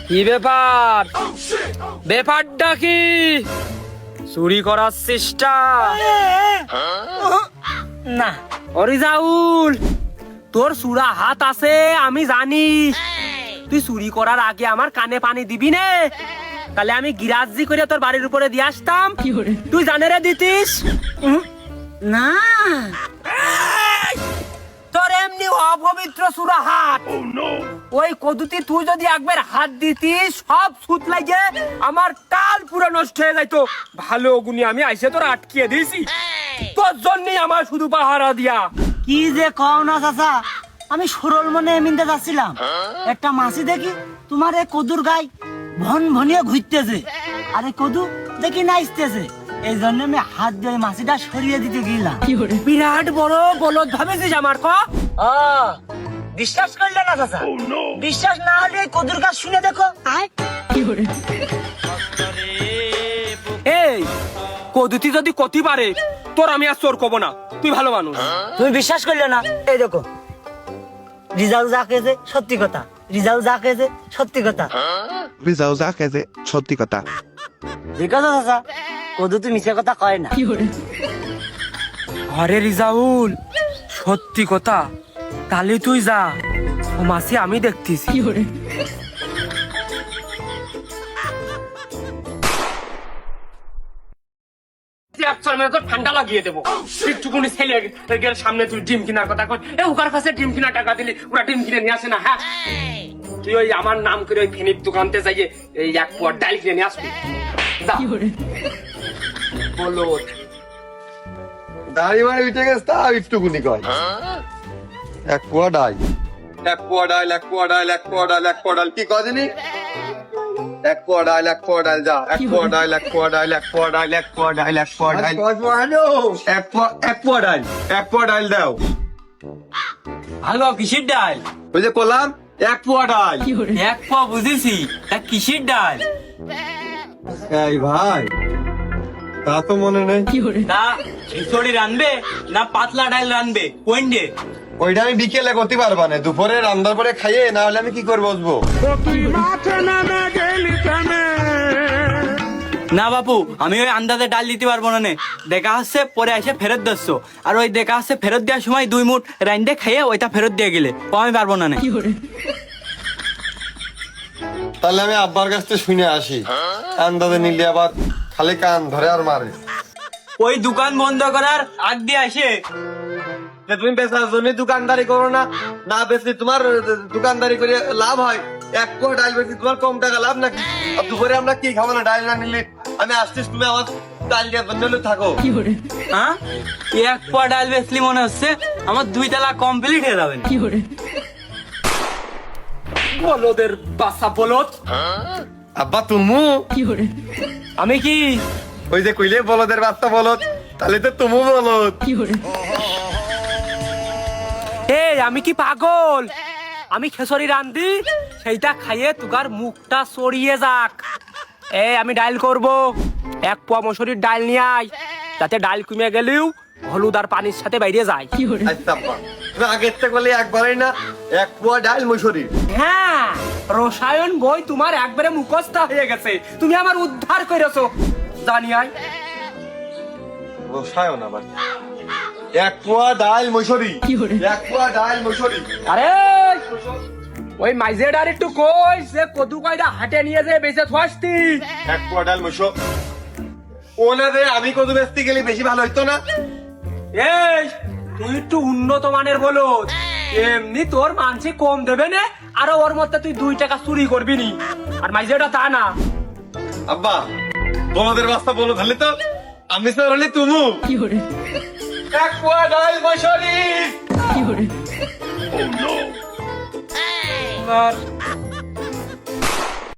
কি ব্যাপার? ব্যাপারটা কি? চুরি করার চেষ্টা? না অরিজাউল, তোর চূড়া হাত আছে আমি জানি। তুই চুরি করার আগে আমার কানে পানি দিবি নে, তাহলে আমি গিরাজি করে তোর বাড়ির উপরে দিয়ে আসতাম। তুই জানে রে দিতিস না? তোর এমনি অপবিত্র চূড়া হাত। ওই কদুতি তুই যদি একবার হাত দিতিস সব সুত লাগে আমার টাল পুরো নষ্ট হয়ে যাইতো। ভালো গুনি আমি আইসে তোর আটকিয়ে দিয়েছি, তোর জন্যই আমার শুধু পাহারা দিয়া। কি যে কও না চাচা, আমি সরল মনে এমিনতে যাচ্ছিলাম, একটা মাছি দেখি তোমার এই কদুর গায়ে ভন ভনিয়ে ঘুরতেছে, আরে কদু দেখি নাচতেছে, এই জন্য আমি হাত দিয়ে মাছিটা সরিয়ে দিতে গেলাম। বিরাট বড় বলদ ভাবেছিস আমার ক? বিশ্বাস করলে না চাচা? বিশ্বাস না হলে এই কদুর গাছ শুনে দেখো। এই কদুতি যদি কতি পারে তোর আমি আর চোর কব না, তুই ভালো মানুষ। তুমি বিশ্বাস করলে না? এই দেখো, রিজাল্ট যা কেছে সত্যি কথা, রিজাল্ট যা কেছে সত্যি কথা, রিজাল্ট যা কেছে সত্যি কথা। ঠিক আছে চাচা, কদু তুই মিছে কথা কয় না। আরে রিজাউল, সত্যি কথা? তাহলে তুই যা, ও মাসি আমি দেখতেছি। ঠান্ডা লাগিয়ে দেবো একটুকুনি ছেলে সামনে। তুই ডিম কেনার কথা কর, ওকার কাছে ডিম কেনার টাকা দিলি ওরা ডিম কিনে নিয়ে আসে না? হ্যাঁ, তুই ওই আমার নাম করে ওই ফেনির দোকানতে যাইয়ে এই এক পোয়া ডাল কিনে নিয়ে আসবি। বলো দাড়ি মারি উঠে গেছে তা একটুকুনি কয়। এক পোয়া ডাল, এক পোয়া ডাল, এক পোয়া ডাল, এক পোয়া ডাল, এক পোয়া ডাল, কি কদিনই? এক পোয়া ডাল, এক পোয়া ডাল, যা এক পোয়া ডাল, এক পোয়া ডাল, এক পোয়া ডাল, এক পোয়া ডাল, এক পোয়া ডাল, এক পোয়া ডাল, এক পোয়া ডাল দাও। ভালো কিসের ডাল? ওই যে কলাম এক পোয়া ডাল। এক পোয়া বুঝেছি, তা কিসের ডাল? এই ভাই, তা তো মনে নেই। তা খিচুড়ি রানবে না পাতলা ডাল রানবে কোনডে? ওইটা আমি বিকেলে করতে পারবা না, দুপুরে রান্নার পরে খাইয়ে, না হলে আমি কি করে বসবো? না বাপু, আমি ওই আন্দাজে ডাল দিতে পারবো না। দেখা হচ্ছে পরে এসে ফেরত দিচ্ছ, আর ওই দেখা হচ্ছে ফেরত দেওয়ার সময় 2 মুঠ রাইন্দে খাইয়ে ওইটা ফেরত দিয়ে গেলে ও আমি পারবো না। তাহলে আমি আব্বার কাছ থেকে শুনে আসি, আন্দাজে নিলে আবার খালি কান ধরে আর মারে। ওই দোকান বন্ধ করার আগ দিয়ে আসে তুমি বেচার জন্য দোকানদারি করো না, না বেচলে তোমার দোকানদারি করে লাভ হয়? এক পোয়া ডাল বেশি তোমার কম টাকা লাভ নাকি? আর দুপুরে আমরা কি খাবো না? ডাল না নিলে আমি আসছিস, তুমি আমার ডাল দেওয়ার জন্য থাকো। হ্যাঁ, এক পোয়া ডাল বেচলি মনে হচ্ছে আমার 2 তালা কমপ্লিট হয়ে যাবে। বলদের বাসা বলদ। আব্বা তুমু আমি কি? ওই যে কইলে বলদের বাচ্চা বলদ, তাহলে তো তুমু বলদ। এই আমি কি পাগল? আমি খেসরি রান্ধি, সেইটা খাইয়ে তুগার মুখটা সরিয়ে যাক। এই আমি ডাল করব, এক পোয়া মসুরির ডাল নিয়ে আয়, যাতে ডাল কমে গেলেও হলুদ আর পানির সাথে বাইরে যায়। আচ্ছা আব্বা, তুমি আগের থেকে বলে একবারই না, এক পোয়া ডাল মসুরি। হ্যাঁ, রসায়ন বই তোমার একবারে মুখস্থ হয়ে গেছে, তুমি আমার উদ্ধার করেছো। জানি আয় রসায়ন আবার এক পোয়া ডাল মসুরি, এক পোয়া ডাল মসুরি। আরে ওই মাইজেডার একটু কই যে কদু কয়টা হাটে নিয়ে যে বেঁচে থাসতি। এক পোয়া ডাল মসুর ওনা রে, আমি কত বেচতে গেলে বেশি ভালো হইতো না? এই তুই একটু উন্নত মানের বলো, এমনি তোর মানসি কম দেবে না, আরো ওর মধ্যে তুই 2 টাকা চুরি করবি নি। আর মাইজেটা তা না। আব্বা, বলদের বাস্তা বলো তাহলে তো আমি তো হলে তুমু। এক পোয়া ডাল মসুরি।